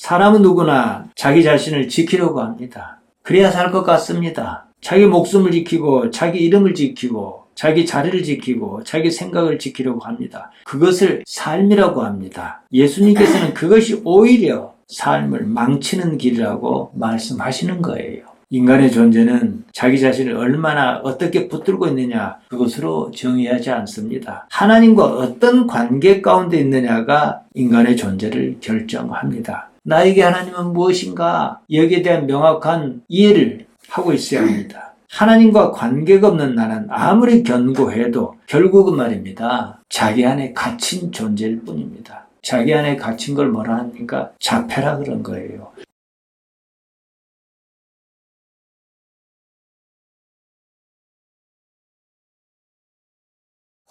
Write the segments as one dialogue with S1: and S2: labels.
S1: 사람은 누구나 자기 자신을 지키려고 합니다. 그래야 살 것 같습니다. 자기 목숨을 지키고 자기 이름을 지키고 자기 자리를 지키고 자기 생각을 지키려고 합니다. 그것을 삶이라고 합니다. 예수님께서는 그것이 오히려 삶을 망치는 길이라고 말씀하시는 거예요. 인간의 존재는 자기 자신을 얼마나 어떻게 붙들고 있느냐 그것으로 정의하지 않습니다. 하나님과 어떤 관계 가운데 있느냐가 인간의 존재를 결정합니다. 나에게 하나님은 무엇인가? 여기에 대한 명확한 이해를 하고 있어야 합니다. 하나님과 관계가 없는 나는 아무리 견고해도 결국은 말입니다. 자기 안에 갇힌 존재일 뿐입니다. 자기 안에 갇힌 걸 뭐라 합니까? 자폐라 그런 거예요.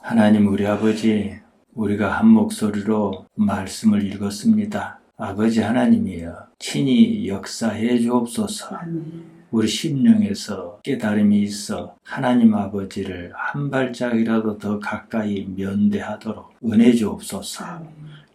S1: 하나님 우리 아버지, 우리가 한 목소리로 말씀을 읽었습니다. 아버지 하나님이여, 친히 역사해 주옵소서. 우리 심령에서 깨달음이 있어 하나님 아버지를 한 발짝이라도 더 가까이 면대하도록 은혜 주옵소서.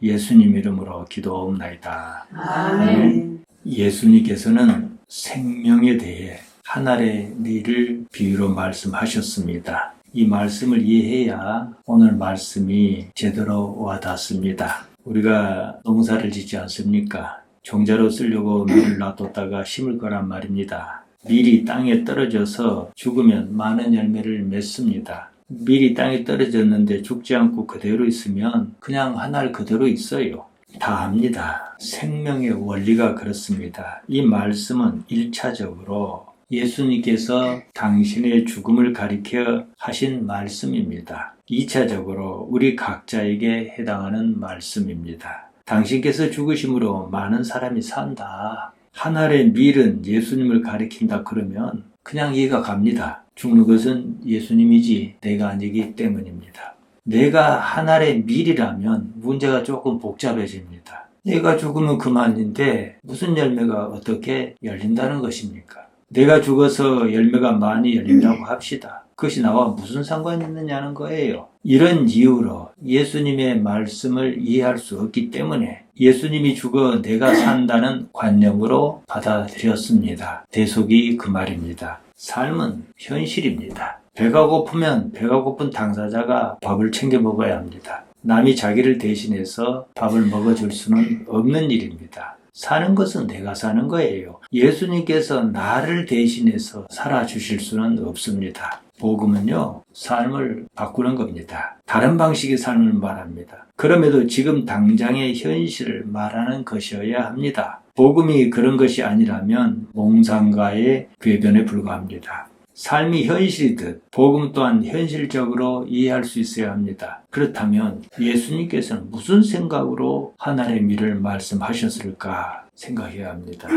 S1: 예수님 이름으로 기도옵나이다. 아멘. 예수님께서는 생명에 대해 한 알의 밀을 비유로 말씀하셨습니다. 이 말씀을 이해해야 오늘 말씀이 제대로 와닿습니다. 우리가 농사를 짓지 않습니까? 종자로 쓰려고 밀을 놔뒀다가 심을 거란 말입니다. 밀이 땅에 떨어져서 죽으면 많은 열매를 맺습니다. 밀이 땅에 떨어졌는데 죽지 않고 그대로 있으면 그냥 한 알 그대로 있어요. 다 압니다. 생명의 원리가 그렇습니다. 이 말씀은 1차적으로 예수님께서 당신의 죽음을 가리켜 하신 말씀입니다. 2차적으로 우리 각자에게 해당하는 말씀입니다. 당신께서 죽으심으로 많은 사람이 산다. 한 알의 밀은 예수님을 가리킨다 그러면 그냥 이해가 갑니다. 죽는 것은 예수님이지 내가 아니기 때문입니다. 내가 한 알의 밀이라면 문제가 조금 복잡해집니다. 내가 죽으면 그만인데 무슨 열매가 어떻게 열린다는 것입니까? 내가 죽어서 열매가 많이 열린다고 합시다. 그것이 나와 무슨 상관이 있느냐는 거예요. 이런 이유로 예수님의 말씀을 이해할 수 없기 때문에 예수님이 죽어 내가 산다는 관념으로 받아들였습니다. 대속이 그 말입니다. 삶은 현실입니다. 배가 고프면 배가 고픈 당사자가 밥을 챙겨 먹어야 합니다. 남이 자기를 대신해서 밥을 먹어줄 수는 없는 일입니다. 사는 것은 내가 사는 거예요. 예수님께서 나를 대신해서 살아주실 수는 없습니다. 복음은요, 삶을 바꾸는 겁니다. 다른 방식의 삶을 말합니다. 그럼에도 지금 당장의 현실을 말하는 것이어야 합니다. 복음이 그런 것이 아니라면 몽상가의 궤변에 불과합니다. 삶이 현실이듯 복음 또한 현실적으로 이해할 수 있어야 합니다. 그렇다면 예수님께서는 무슨 생각으로 하나님의 미를 말씀하셨을까 생각해야 합니다.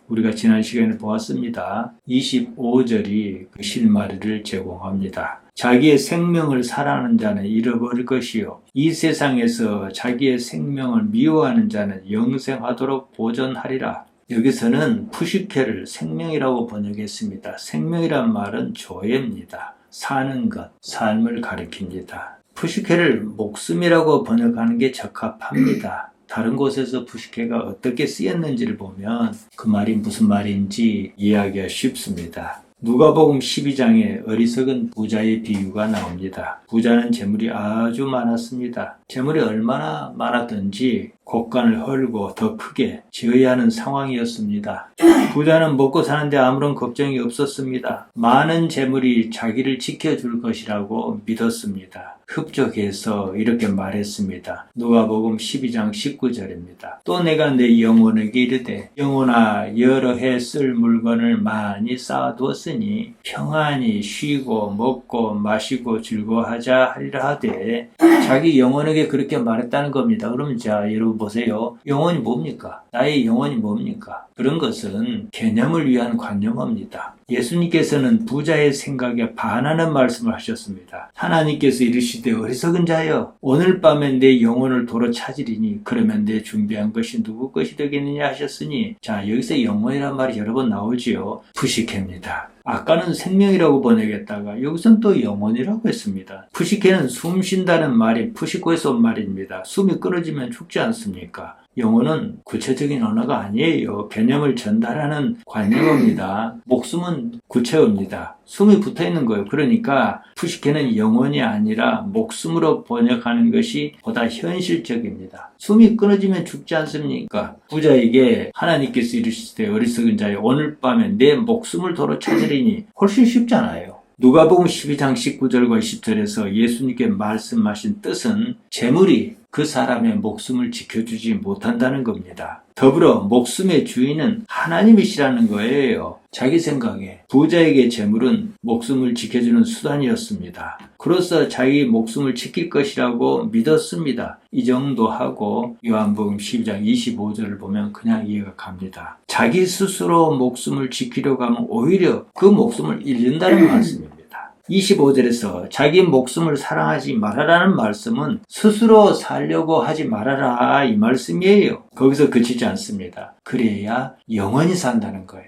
S1: 우리가 지난 시간에 보았습니다. 25절이 그 실마리를 제공합니다. 자기의 생명을 사랑하는 자는 잃어버릴 것이요 이 세상에서 자기의 생명을 미워하는 자는 영생하도록 보존하리라. 여기서는 푸시케를 생명이라고 번역했습니다. 생명이란 말은 조예입니다. 사는 것, 삶을 가리킵니다. 푸시케를 목숨이라고 번역하는 게 적합합니다. 다른 곳에서 푸시케가 어떻게 쓰였는지를 보면 그 말이 무슨 말인지 이해하기가 쉽습니다. 누가복음 12장에 어리석은 부자의 비유가 나옵니다. 부자는 재물이 아주 많았습니다. 재물이 얼마나 많았던지 곳간을 헐고 더 크게 지어야 하는 상황이었습니다. 부자는 먹고 사는데 아무런 걱정이 없었습니다. 많은 재물이 자기를 지켜줄 것이라고 믿었습니다. 흡족해서 이렇게 말했습니다. 누가복음 12장 19절입니다. 또 내가 내 영혼에게 이르되 영혼아 여러 해 쓸 물건을 많이 쌓아두었으니 평안히 쉬고 먹고 마시고 즐거워하자 하리라 하되 자기 영혼에게 그렇게 말했다는 겁니다. 그러면 자 여러분 보세요. 영혼이 뭡니까? 나의 영혼이 뭡니까? 그런 것은 개념을 위한 관념입니다. 예수님께서는 부자의 생각에 반하는 말씀을 하셨습니다. 하나님께서 이르시되 어리석은 자여 오늘 밤에 내 영혼을 도로 찾으리니 그러면 내 준비한 것이 누구 것이 되겠느냐 하셨으니 자 여기서 영혼이란 말이 여러 번 나오지요. 푸시케입니다. 아까는 생명이라고 번역했다가 여기서는 또 영혼이라고 했습니다. 푸시케는 숨 쉰다는 말이 푸시코에서 온 말입니다. 숨이 끊어지면 죽지 않습니까? 영어는 구체적인 언어가 아니에요. 개념을 전달하는 관용어입니다. 목숨은 구체어입니다. 숨이 붙어있는 거예요. 그러니까 푸시케는 영혼이 아니라 목숨으로 번역하는 것이 보다 현실적입니다. 숨이 끊어지면 죽지 않습니까? 부자에게 하나님께서 이르시되 어리석은 자여 오늘 밤에 내 목숨을 도로 찾으리니 훨씬 쉽잖아요. 누가복음 12장 19절과 20절에서 예수님께 말씀하신 뜻은 재물이 그 사람의 목숨을 지켜주지 못한다는 겁니다. 더불어 목숨의 주인은 하나님이시라는 거예요. 자기 생각에 부자에게 재물은 목숨을 지켜주는 수단이었습니다. 그로써 자기 목숨을 지킬 것이라고 믿었습니다. 이 정도 하고 요한복음 12장 25절을 보면 그냥 이해가 갑니다. 자기 스스로 목숨을 지키려고 하면 오히려 그 목숨을 잃는다는 말씀입니다. 25절에서 자기 목숨을 사랑하지 말아라는 말씀은 스스로 살려고 하지 말아라 이 말씀이에요. 거기서 그치지 않습니다. 그래야 영원히 산다는 거예요.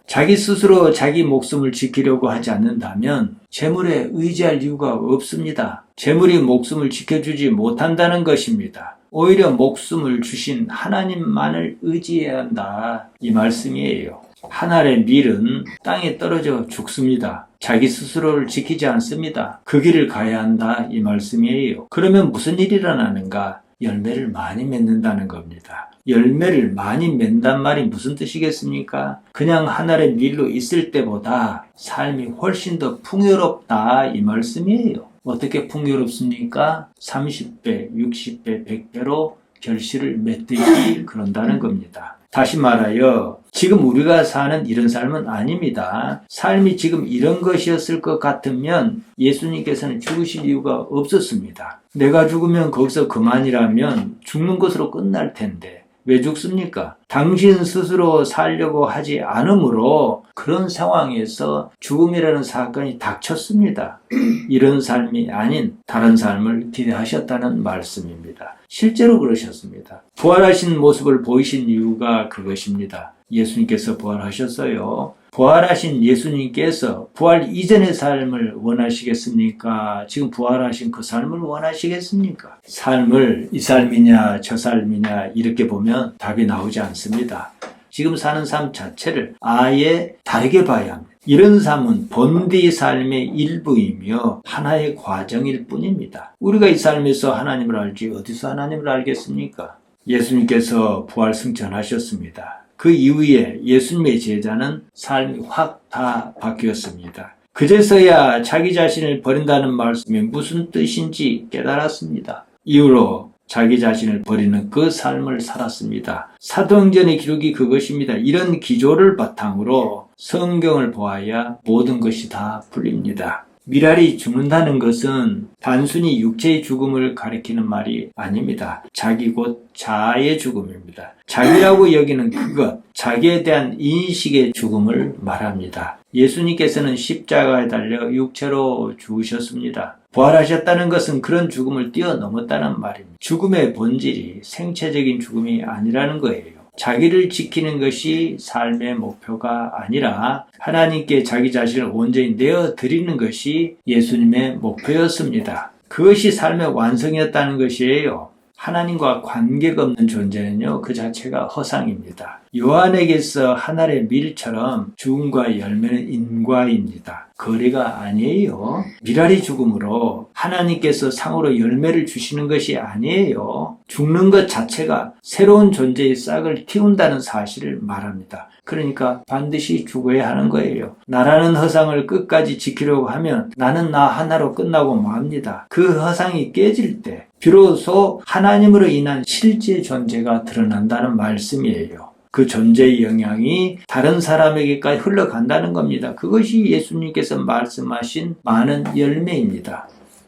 S1: 자기 스스로 자기 목숨을 지키려고 하지 않는다면 재물에 의지할 이유가 없습니다. 재물이 목숨을 지켜주지 못한다는 것입니다. 오히려 목숨을 주신 하나님만을 의지해야 한다 이 말씀이에요. 한 알의 밀은 땅에 떨어져 죽습니다. 자기 스스로를 지키지 않습니다. 그 길을 가야 한다 이 말씀이에요. 그러면 무슨 일이 일어나는가? 열매를 많이 맺는다는 겁니다. 열매를 많이 맺는단 말이 무슨 뜻이겠습니까? 그냥 한 알의 밀로 있을 때보다 삶이 훨씬 더 풍요롭다 이 말씀이에요. 어떻게 풍요롭습니까? 30배, 60배, 100배로 결실을 맺듯이 그런다는 겁니다. 다시 말하여 지금 우리가 사는 이런 삶은 아닙니다. 삶이 지금 이런 것이었을 것 같으면 예수님께서는 죽으실 이유가 없었습니다. 내가 죽으면 거기서 그만이라면 죽는 것으로 끝날 텐데 왜 죽습니까? 당신 스스로 살려고 하지 않으므로 그런 상황에서 죽음이라는 사건이 닥쳤습니다. 이런 삶이 아닌 다른 삶을 기대하셨다는 말씀입니다. 실제로 그러셨습니다. 부활하신 모습을 보이신 이유가 그것입니다. 예수님께서 부활하셨어요. 부활하신 예수님께서 부활 이전의 삶을 원하시겠습니까? 지금 부활하신 그 삶을 원하시겠습니까? 삶을 이 삶이냐 저 삶이냐 이렇게 보면 답이 나오지 않습니다. 지금 사는 삶 자체를 아예 다르게 봐야 합니다. 이런 삶은 본디 삶의 일부이며 하나의 과정일 뿐입니다. 우리가 이 삶에서 하나님을 알지 어디서 하나님을 알겠습니까? 예수님께서 부활 승천하셨습니다. 그 이후에 예수님의 제자는 삶이 확 다 바뀌었습니다. 그제서야 자기 자신을 버린다는 말씀이 무슨 뜻인지 깨달았습니다. 이후로 자기 자신을 버리는 그 삶을 살았습니다. 사도행전의 기록이 그것입니다. 이런 기조를 바탕으로 성경을 보아야 모든 것이 다 풀립니다. 미랄이 죽는다는 것은 단순히 육체의 죽음을 가리키는 말이 아닙니다. 자기 곧 자아의 죽음입니다. 자기라고 여기는 그것, 자기에 대한 인식의 죽음을 말합니다. 예수님께서는 십자가에 달려 육체로 죽으셨습니다. 부활하셨다는 것은 그런 죽음을 뛰어넘었다는 말입니다. 죽음의 본질이 생체적인 죽음이 아니라는 거예요. 자기를 지키는 것이 삶의 목표가 아니라 하나님께 자기 자신을 온전히 내어드리는 것이 예수님의 목표였습니다. 그것이 삶의 완성이었다는 것이에요. 하나님과 관계가 없는 존재는요, 그 자체가 허상입니다. 요한에게서 한 알의 밀처럼 죽음과 열매는 인과입니다. 거리가 아니에요. 미랄이 죽음으로 하나님께서 상으로 열매를 주시는 것이 아니에요. 죽는 것 자체가 새로운 존재의 싹을 틔운다는 사실을 말합니다. 그러니까 반드시 죽어야 하는 거예요. 나라는 허상을 끝까지 지키려고 하면 나는 나 하나로 끝나고 맙니다. 그 허상이 깨질 때 비로소 하나님으로 인한 실제 존재가 드러난다는 말씀이에요. 그 존재의 영향이 다른 사람에게까지 흘러간다는 겁니다. 그것이 예수님께서 말씀하신 많은 열매입니다.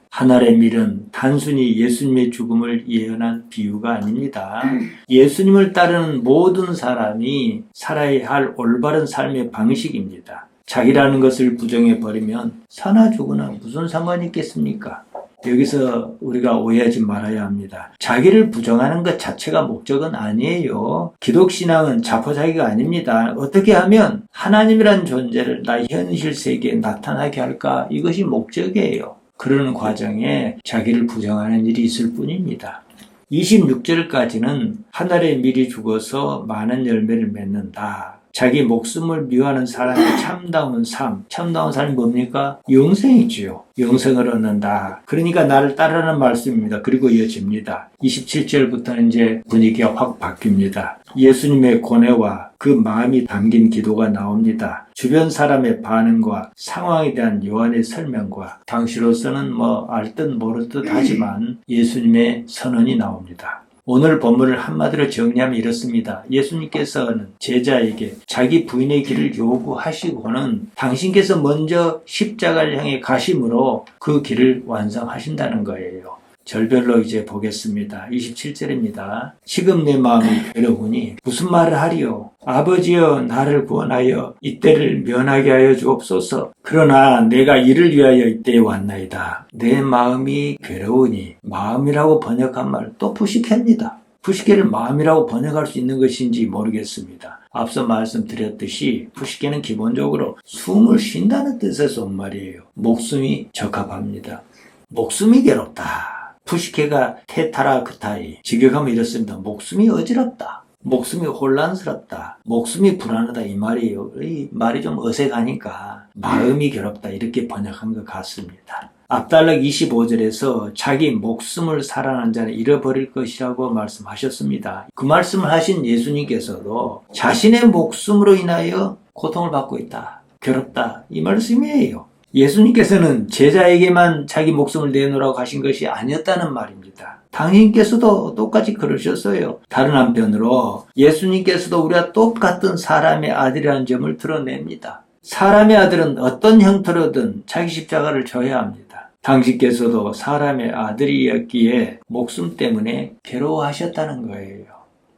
S1: 한 알의 밀은 단순히 예수님의 죽음을 예언한 비유가 아닙니다. 예수님을 따르는 모든 사람이 살아야 할 올바른 삶의 방식입니다. 자기라는 것을 부정해버리면 사나 죽으나 무슨 상관이 있겠습니까? 여기서 우리가 오해하지 말아야 합니다. 자기를 부정하는 것 자체가 목적은 아니에요. 기독신앙은 자포자기가 아닙니다. 어떻게 하면 하나님이란 존재를 나의 현실 세계에 나타나게 할까? 이것이 목적이에요. 그러는 과정에 자기를 부정하는 일이 있을 뿐입니다. 26절까지는 하늘에 미리 죽어서 많은 열매를 맺는다. 자기 목숨을 미워하는 사람의 참다운 삶. 참다운 삶이 뭡니까? 영생이지요. 영생을 얻는다. 그러니까 나를 따르는 말씀입니다. 그리고 이어집니다. 27절부터는 이제 분위기가 확 바뀝니다. 예수님의 고뇌와 그 마음이 담긴 기도가 나옵니다. 주변 사람의 반응과 상황에 대한 요한의 설명과 당시로서는 알 듯 모를 듯 하지만 예수님의 선언이 나옵니다. 오늘 본문을 한마디로 정리하면 이렇습니다. 예수님께서는 제자에게 자기 부인의 길을 요구하시고는 당신께서 먼저 십자가를 향해 가심으로 그 길을 완성하신다는 거예요. 절별로 이제 보겠습니다. 27절입니다. 지금 내 마음이 괴로우니 무슨 말을 하리요? 아버지여 나를 구원하여 이때를 면하게 하여 주옵소서. 그러나 내가 이를 위하여 이때에 왔나이다. 내 마음이 괴로우니 마음이라고 번역한 말 또 푸시케입니다. 푸시케를 마음이라고 번역할 수 있는 것인지 모르겠습니다. 앞서 말씀드렸듯이 푸시케는 기본적으로 숨을 쉰다는 뜻에서 온 말이에요. 목숨이 적합합니다. 목숨이 괴롭다. 푸시케가 테타라크타이 직역하면 이렇습니다. 목숨이 어지럽다. 목숨이 혼란스럽다. 목숨이 불안하다 이 말이에요. 이 말이 좀 어색하니까 마음이 괴롭다 이렇게 번역한 것 같습니다. 앞달락 25절에서 자기 목숨을 사랑하는 자는 잃어버릴 것이라고 말씀하셨습니다. 그 말씀을 하신 예수님께서도 자신의 목숨으로 인하여 고통을 받고 있다. 괴롭다. 이 말씀이에요. 예수님께서는 제자에게만 자기 목숨을 내놓으라고 하신 것이 아니었다는 말입니다. 당신께서도 똑같이 그러셨어요. 다른 한편으로 예수님께서도 우리와 똑같은 사람의 아들이라는 점을 드러냅니다. 사람의 아들은 어떤 형태로든 자기 십자가를 져야 합니다. 당신께서도 사람의 아들이었기에 목숨 때문에 괴로워하셨다는 거예요.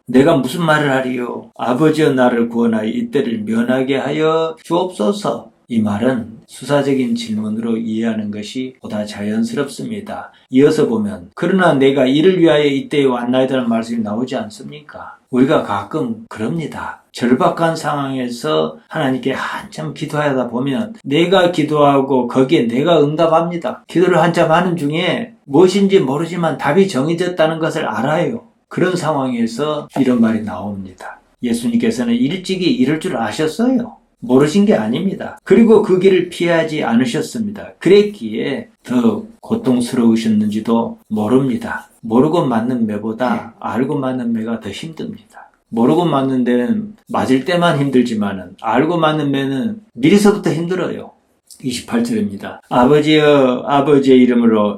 S1: 내가 무슨 말을 하리요? 아버지여 나를 구원하여 이때를 면하게 하여 주옵소서. 이 말은 수사적인 질문으로 이해하는 것이 보다 자연스럽습니다. 이어서 보면 그러나 내가 이를 위하여 이때에 왔나이다라는 말씀이 나오지 않습니까? 우리가 가끔 그럽니다. 절박한 상황에서 하나님께 한참 기도하다 보면 내가 기도하고 거기에 내가 응답합니다. 기도를 한참 하는 중에 무엇인지 모르지만 답이 정해졌다는 것을 알아요. 그런 상황에서 이런 말이 나옵니다. 예수님께서는 일찍이 이럴 줄 아셨어요. 모르신 게 아닙니다. 그리고 그 길을 피하지 않으셨습니다. 그랬기에 더 고통스러우셨는지도 모릅니다. 모르고 맞는 매보다 알고 맞는 매가 더 힘듭니다. 모르고 맞는 데는 맞을 때만 힘들지만은 알고 맞는 매는 미리서부터 힘들어요. 28절입니다. 아버지여 아버지의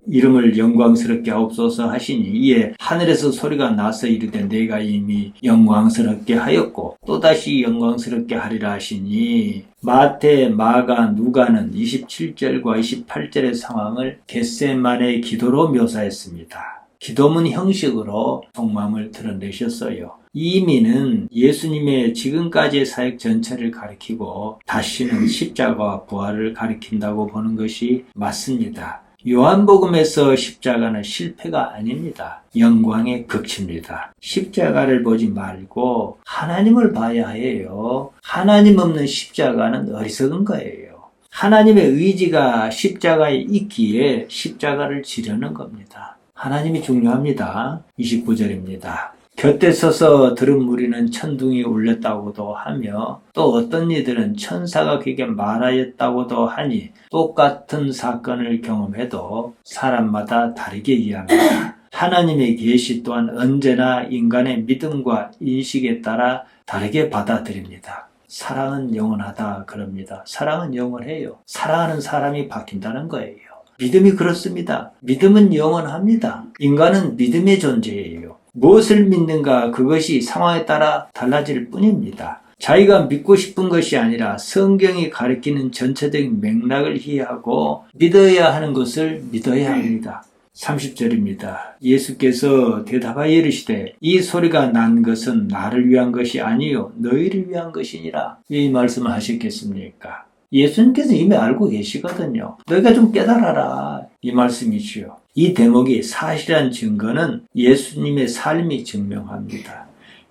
S1: 이름을 영광스럽게 하옵소서 하시니 이에 하늘에서 소리가 나서 이르되 내가 이미 영광스럽게 하였고 또다시 영광스럽게 하리라 하시니 마태, 마가, 누가는 27절과 28절의 상황을 겟세마네의 기도로 묘사했습니다. 기도문 형식으로 속마음을 드러내셨어요. 이 의미는 예수님의 지금까지의 사역 전체를 가리키고 다시는 십자가와 부활을 가리킨다고 보는 것이 맞습니다. 요한복음에서 십자가는 실패가 아닙니다. 영광의 극치입니다. 십자가를 보지 말고 하나님을 봐야 해요. 하나님 없는 십자가는 어리석은 거예요. 하나님의 의지가 십자가에 있기에 십자가를 지려는 겁니다. 하나님이 중요합니다. 29절입니다. 곁에 서서 들은 무리는 천둥이 울렸다고도 하며 또 어떤 이들은 천사가 그에게 말하였다고도 하니 똑같은 사건을 경험해도 사람마다 다르게 이해합니다. 하나님의 계시 또한 언제나 인간의 믿음과 인식에 따라 다르게 받아들입니다. 사랑은 영원하다 그럽니다. 사랑은 영원해요. 사랑하는 사람이 바뀐다는 거예요. 믿음이 그렇습니다. 믿음은 영원합니다. 인간은 믿음의 존재예요. 무엇을 믿는가 그것이 상황에 따라 달라질 뿐입니다. 자기가 믿고 싶은 것이 아니라 성경이 가리키는 전체적인 맥락을 이해하고 믿어야 하는 것을 믿어야 합니다. 30절입니다. 예수께서 대답하여 이르시되 이 소리가 난 것은 나를 위한 것이 아니요 너희를 위한 것이니라. 이 말씀을 하셨겠습니까? 예수님께서 이미 알고 계시거든요. 너희가 좀 깨달아라. 이 말씀이지요. 이 대목이 사실한 증거는 예수님의 삶이 증명합니다.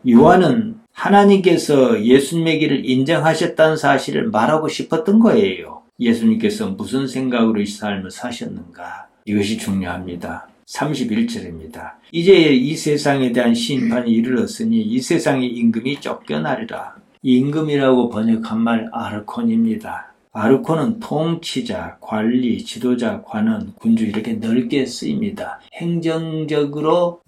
S1: 요한은 하나님께서 예수님의 길을 인정하셨다는 사실을 말하고 싶었던 거예요. 예수님께서 무슨 생각으로 이 삶을 사셨는가? 이것이 중요합니다. 31절입니다. 이제 이 세상에 대한 심판이 이르렀으니 이 세상의 임금이 쫓겨나리라. 임금이라고 번역한 말 아르콘입니다. 아르콘은 통치자, 관리, 지도자, 관원, 군주 이렇게 넓게 쓰입니다. 행정적으로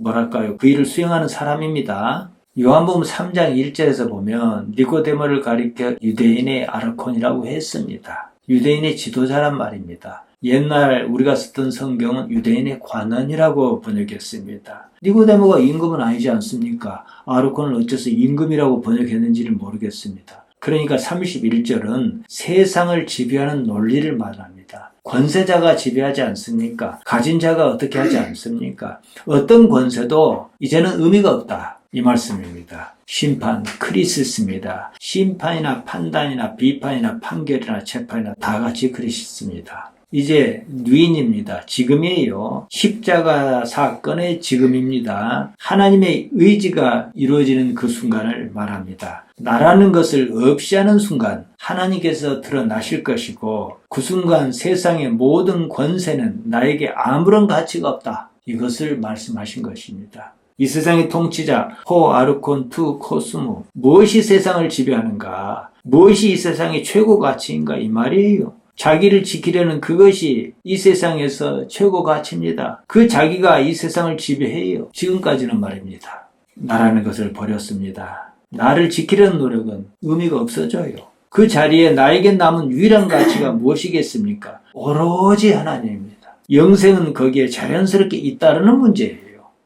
S1: 그 일을 수행하는 사람입니다. 요한복음 3장 1절에서 보면 니고데모를 가리켜 유대인의 아르콘이라고 했습니다. 유대인의 지도자란 말입니다. 옛날 우리가 썼던 성경은 유대인의 관원이라고 번역했습니다. 니고데모가 임금은 아니지 않습니까? 아르콘을 어째서 임금이라고 번역했는지를 모르겠습니다. 그러니까 31절은 세상을 지배하는 논리를 말합니다. 권세자가 지배하지 않습니까? 가진 자가 어떻게 하지 않습니까? 어떤 권세도 이제는 의미가 없다. 이 말씀입니다. 심판, 크리시스입니다. 심판이나 판단이나 비판이나 판결이나 재판이나 다 같이 크리시스입니다. 이제 누인입니다. 지금이에요. 십자가 사건의 지금입니다. 하나님의 의지가 이루어지는 그 순간을 말합니다. 나라는 것을 없이 하는 순간 하나님께서 드러나실 것이고 그 순간 세상의 모든 권세는 나에게 아무런 가치가 없다. 이것을 말씀하신 것입니다. 이 세상의 통치자 호 아르콘 투 코스모 무엇이 세상을 지배하는가? 무엇이 이 세상의 최고 가치인가? 이 말이에요. 자기를 지키려는 그것이 이 세상에서 최고 가치입니다. 그 자기가 이 세상을 지배해요. 지금까지는 말입니다. 나라는 것을 버렸습니다. 나를 지키려는 노력은 의미가 없어져요. 그 자리에 나에게 남은 유일한 가치가 무엇이겠습니까? 오로지 하나님입니다. 영생은 거기에 자연스럽게 잇따르는 문제예요.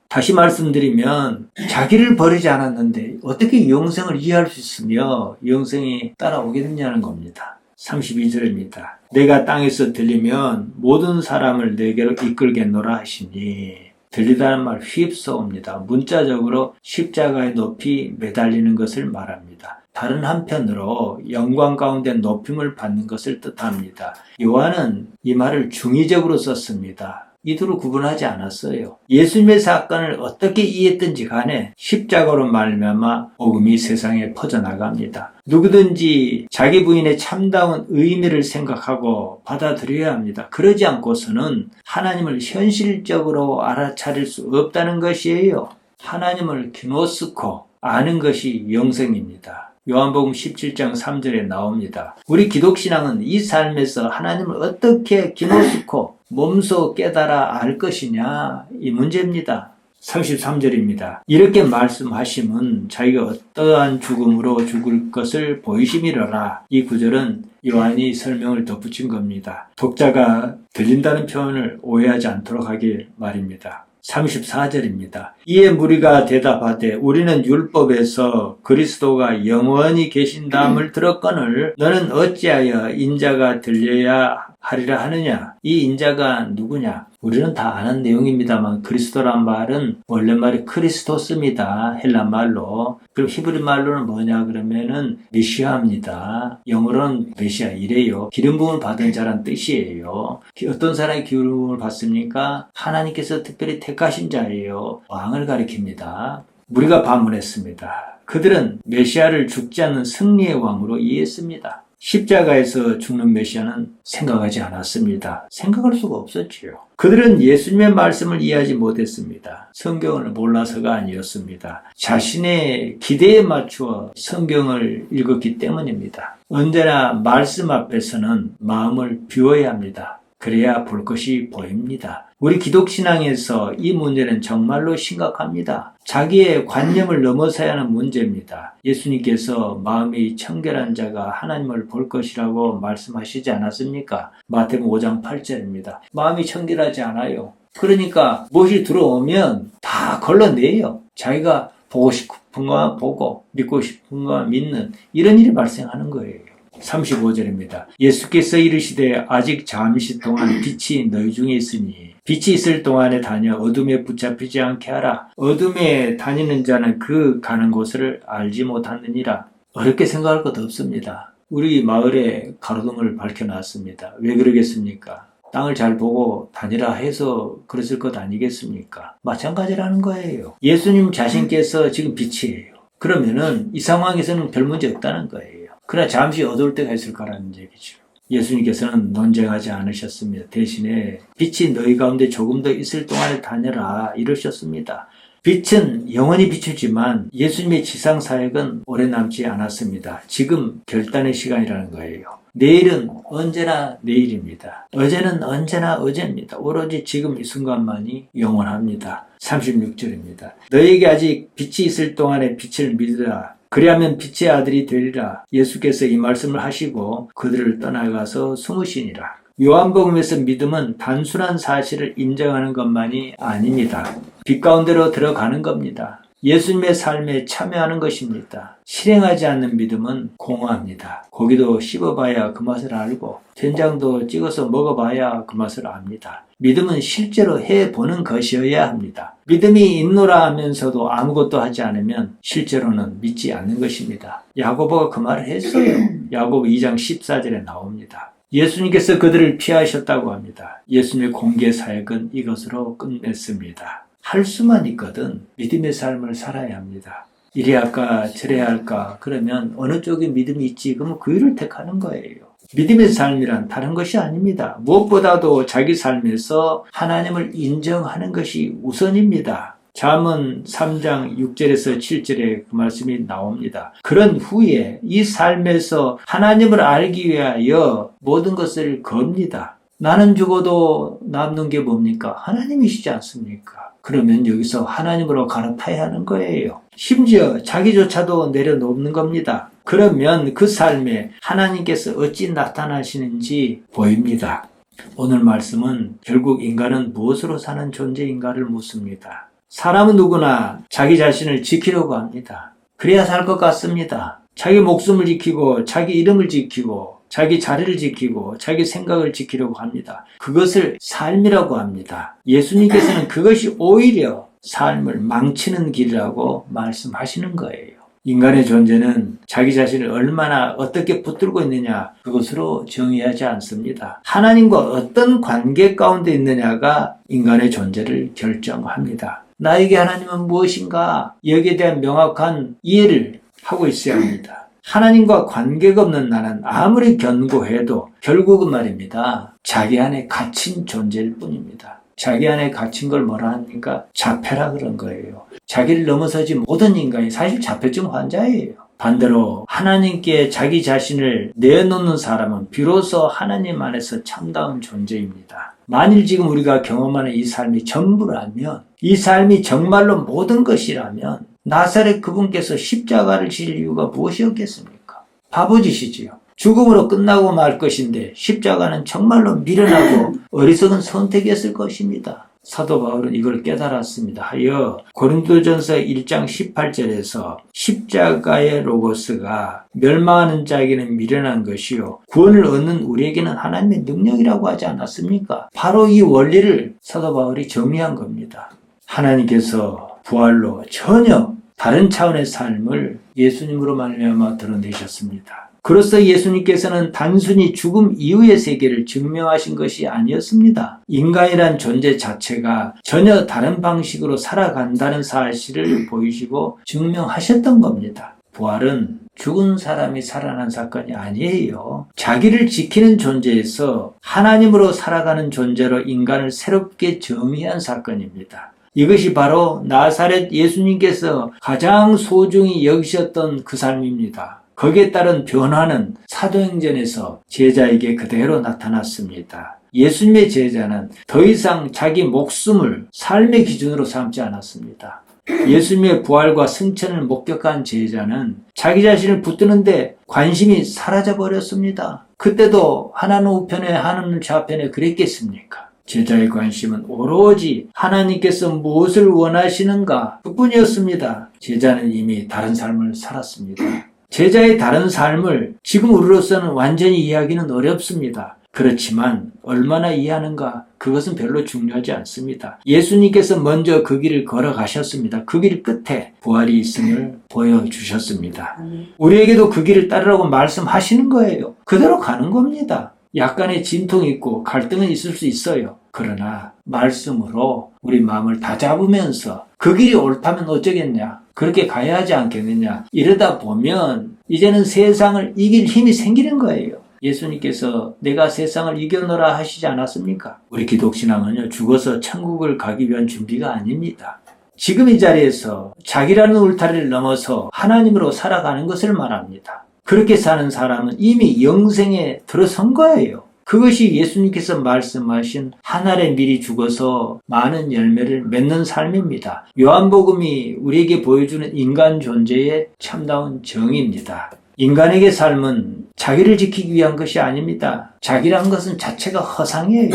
S1: 다시 말씀드리면 자기를 버리지 않았는데 어떻게 영생을 이해할 수 있으며 영생이 따라오게 됐냐는 겁니다. 32절입니다. 내가 땅에서 들리면 모든 사람을 내게로 이끌겠노라 하시니 들리다는 말 휩싸옵니다. 문자적으로 십자가의 높이 매달리는 것을 말합니다. 다른 한편으로 영광 가운데 높임을 받는 것을 뜻합니다. 요한은 이 말을 중의적으로 썼습니다. 이두로 구분하지 않았어요. 예수님의 사건을 어떻게 이해했든지 간에 십자가로 말미암아 복음이 세상에 퍼져나갑니다. 누구든지 자기 부인의 참다운 의미를 생각하고 받아들여야 합니다. 그러지 않고서는 하나님을 현실적으로 알아차릴 수 없다는 것이에요. 하나님을 기노스코 아는 것이 영생입니다. 요한복음 17장 3절에 나옵니다. 우리 기독신앙은 이 삶에서 하나님을 어떻게 기노스코 몸소 깨달아 알 것이냐 이 문제입니다. 33절입니다. 이렇게 말씀하심은 자기가 어떠한 죽음으로 죽을 것을 보이심이로라. 이 구절은 요한이 설명을 덧붙인 겁니다. 독자가 들린다는 표현을 오해하지 않도록 하길 말입니다. 34절입니다. 이에 무리가 대답하되 우리는 율법에서 그리스도가 영원히 계신다함을 들었거늘 너는 어찌하여 인자가 들려야 하리라 하느냐? 이 인자가 누구냐? 우리는 다 아는 내용입니다만 그리스도란 말은 원래 말이 크리스토스입니다. 헬라 말로. 그럼 히브리 말로는 뭐냐 그러면은 메시아입니다. 영어로는 메시아 이래요. 기름 부음을 받은 자란 뜻이에요. 어떤 사람이 기름 부음을 받습니까? 하나님께서 특별히 택하신 자예요. 왕을 가리킵니다. 우리가 반문했습니다. 그들은 메시아를 죽지 않는 승리의 왕으로 이해했습니다. 십자가에서 죽는 메시아는 생각하지 않았습니다. 생각할 수가 없었지요. 그들은 예수님의 말씀을 이해하지 못했습니다. 성경을 몰라서가 아니었습니다. 자신의 기대에 맞추어 성경을 읽었기 때문입니다. 언제나 말씀 앞에서는 마음을 비워야 합니다. 그래야 볼 것이 보입니다. 우리 기독신앙에서 이 문제는 정말로 심각합니다. 자기의 관념을 넘어서야 하는 문제입니다. 예수님께서 마음이 청결한 자가 하나님을 볼 것이라고 말씀하시지 않았습니까? 마태복음 5장 8절입니다. 마음이 청결하지 않아요. 그러니까 무엇이 들어오면 다 걸러내요. 자기가 보고 싶은 거 보고 믿고 싶은 거 믿는 이런 일이 발생하는 거예요. 35절입니다. 예수께서 이르시되 아직 잠시 동안 빛이 너희 중에 있으니 빛이 있을 동안에 다녀 어둠에 붙잡히지 않게 하라. 어둠에 다니는 자는 그 가는 곳을 알지 못하느니라. 어렵게 생각할 것 없습니다. 우리 마을에 가로등을 밝혀놨습니다. 왜 그러겠습니까? 땅을 잘 보고 다니라 해서 그랬을 것 아니겠습니까? 마찬가지라는 거예요. 예수님 자신께서 지금 빛이에요. 그러면은 이 상황에서는 별 문제 없다는 거예요. 그러나 잠시 어두울 때가 있을 거라는 얘기죠. 예수님께서는 논쟁하지 않으셨습니다. 대신에 빛이 너희 가운데 조금 더 있을 동안에 다녀라 이러셨습니다. 빛은 영원히 비추지만 예수님의 지상 사역은 오래 남지 않았습니다. 지금 결단의 시간이라는 거예요. 내일은 언제나 내일입니다. 어제는 언제나 어제입니다. 오로지 지금 이 순간만이 영원합니다. 36절입니다. 너희에게 아직 빛이 있을 동안에 빛을 믿으라. 그리하면 빛의 아들이 되리라. 예수께서 이 말씀을 하시고 그들을 떠나가서 숨으시니라. 요한복음에서 믿음은 단순한 사실을 인정하는 것만이 아닙니다. 빛 가운데로 들어가는 겁니다. 예수님의 삶에 참여하는 것입니다. 실행하지 않는 믿음은 공허합니다. 고기도 씹어봐야 그 맛을 알고 된장도 찍어서 먹어봐야 그 맛을 압니다. 믿음은 실제로 해보는 것이어야 합니다. 믿음이 있노라 하면서도 아무것도 하지 않으면 실제로는 믿지 않는 것입니다. 야고보가 그 말을 했어요. 야고보 2장 14절에 나옵니다. 예수님께서 그들을 피하셨다고 합니다. 예수님의 공개 사역은 이것으로 끝냈습니다. 할 수만 있거든 믿음의 삶을 살아야 합니다. 이래 할까 저래 할까 그러면 어느 쪽에 믿음이 있지 그러면 그 일을 택하는 거예요. 믿음의 삶이란 다른 것이 아닙니다. 무엇보다도 자기 삶에서 하나님을 인정하는 것이 우선입니다. 잠언 3장 6절에서 7절에 그 말씀이 나옵니다. 그런 후에 이 삶에서 하나님을 알기 위하여 모든 것을 겁니다. 나는 죽어도 남는 게 뭡니까? 하나님이시지 않습니까? 그러면 여기서 하나님으로 갈아타야 하는 거예요. 심지어 자기조차도 내려놓는 겁니다. 그러면 그 삶에 하나님께서 어찌 나타나시는지 보입니다. 오늘 말씀은 결국 인간은 무엇으로 사는 존재인가를 묻습니다. 사람은 누구나 자기 자신을 지키려고 합니다. 그래야 살 것 같습니다. 자기 목숨을 지키고 자기 이름을 지키고 자기 자리를 지키고 자기 생각을 지키려고 합니다. 그것을 삶이라고 합니다. 예수님께서는 그것이 오히려 삶을 망치는 길이라고 말씀하시는 거예요. 인간의 존재는 자기 자신을 얼마나 어떻게 붙들고 있느냐 그것으로 정의하지 않습니다. 하나님과 어떤 관계 가운데 있느냐가 인간의 존재를 결정합니다. 나에게 하나님은 무엇인가 여기에 대한 명확한 이해를 하고 있어야 합니다. 하나님과 관계가 없는 나는 아무리 견고해도 결국은 말입니다. 자기 안에 갇힌 존재일 뿐입니다. 자기 안에 갇힌 걸 뭐라 합니까? 자폐라 그런 거예요. 자기를 넘어서지 못한 인간이 사실 자폐증 환자예요. 반대로 하나님께 자기 자신을 내놓는 사람은 비로소 하나님 안에서 참다운 존재입니다. 만일 지금 우리가 경험하는 이 삶이 전부라면, 이 삶이 정말로 모든 것이라면 나사렛 그분께서 십자가를 질 이유가 무엇이었겠습니까? 바보짓이지요. 죽음으로 끝나고 말 것인데 십자가는 정말로 미련하고 어리석은 선택이었을 것입니다. 사도 바울은 이걸 깨달았습니다. 하여 고린도전서 1장 18절에서 십자가의 로고스가 멸망하는 자에게는 미련한 것이요 구원을 얻는 우리에게는 하나님의 능력이라고 하지 않았습니까? 바로 이 원리를 사도 바울이 정리한 겁니다. 하나님께서 부활로 전혀 다른 차원의 삶을 예수님으로 말미암아 드러내셨습니다. 그로써 예수님께서는 단순히 죽음 이후의 세계를 증명하신 것이 아니었습니다. 인간이란 존재 자체가 전혀 다른 방식으로 살아간다는 사실을 보이시고 증명하셨던 겁니다. 부활은 죽은 사람이 살아난 사건이 아니에요. 자기를 지키는 존재에서 하나님으로 살아가는 존재로 인간을 새롭게 정의한 사건입니다. 이것이 바로 나사렛 예수님께서 가장 소중히 여기셨던 그 삶입니다. 거기에 따른 변화는 사도행전에서 제자에게 그대로 나타났습니다. 예수님의 제자는 더 이상 자기 목숨을 삶의 기준으로 삼지 않았습니다. 예수님의 부활과 승천을 목격한 제자는 자기 자신을 붙드는데 관심이 사라져버렸습니다. 그때도 하나는 우편에 하나는 좌편에 그랬겠습니까? 제자의 관심은 오로지 하나님께서 무엇을 원하시는가 그뿐이었습니다. 제자는 이미 다른 삶을 살았습니다. 제자의 다른 삶을 지금 우리로서는 완전히 이해하기는 어렵습니다. 그렇지만 얼마나 이해하는가 그것은 별로 중요하지 않습니다. 예수님께서 먼저 그 길을 걸어가셨습니다. 그 길 끝에 부활이 있음을 보여주셨습니다. 우리에게도 그 길을 따르라고 말씀하시는 거예요. 그대로 가는 겁니다. 약간의 진통이 있고 갈등은 있을 수 있어요. 그러나 말씀으로 우리 마음을 다잡으면서 그 길이 옳다면 어쩌겠냐 그렇게 가야 하지 않겠느냐 이러다 보면 이제는 세상을 이길 힘이 생기는 거예요. 예수님께서 내가 세상을 이겨노라 하시지 않았습니까? 우리 기독신앙은요, 죽어서 천국을 가기 위한 준비가 아닙니다. 지금 이 자리에서 자기라는 울타리를 넘어서 하나님으로 살아가는 것을 말합니다. 그렇게 사는 사람은 이미 영생에 들어선 거예요. 그것이 예수님께서 말씀하신 한 알에 미리 죽어서 많은 열매를 맺는 삶입니다. 요한복음이 우리에게 보여주는 인간 존재의 참다운 정의입니다. 인간에게 삶은 자기를 지키기 위한 것이 아닙니다. 자기란 것은 자체가 허상이에요.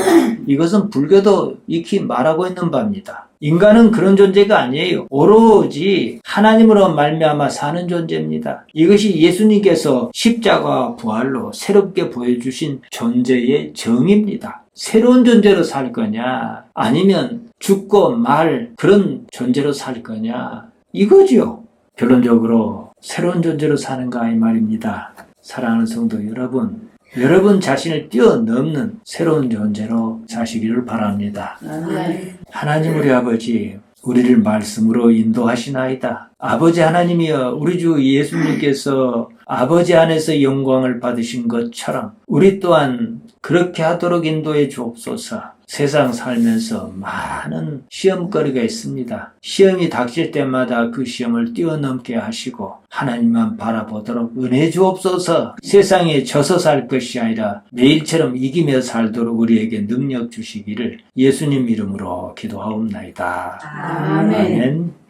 S1: 이것은 불교도 익히 말하고 있는 바입니다. 인간은 그런 존재가 아니에요. 오로지 하나님으로 말미암아 사는 존재입니다. 이것이 예수님께서 십자가와 부활로 새롭게 보여주신 존재의 정의입니다. 새로운 존재로 살 거냐, 아니면 죽고 말 그런 존재로 살 거냐, 이거지요. 결론적으로 새로운 존재로 사는가 이 말입니다. 사랑하는 성도 여러분, 여러분 자신을 뛰어넘는 새로운 존재로 사시기를 바랍니다. 하나님 우리 아버지, 우리를 말씀으로 인도하시나이다. 아버지 하나님이여, 우리 주 예수님께서 아버지 안에서 영광을 받으신 것처럼 우리 또한 그렇게 하도록 인도해 주옵소서. 세상 살면서 많은 시험거리가 있습니다. 시험이 닥칠 때마다 그 시험을 뛰어넘게 하시고 하나님만 바라보도록 은혜 주옵소서. 세상에 져서 살 것이 아니라 매일처럼 이기며 살도록 우리에게 능력 주시기를 예수님 이름으로 기도하옵나이다.
S2: 아멘.
S1: 아멘.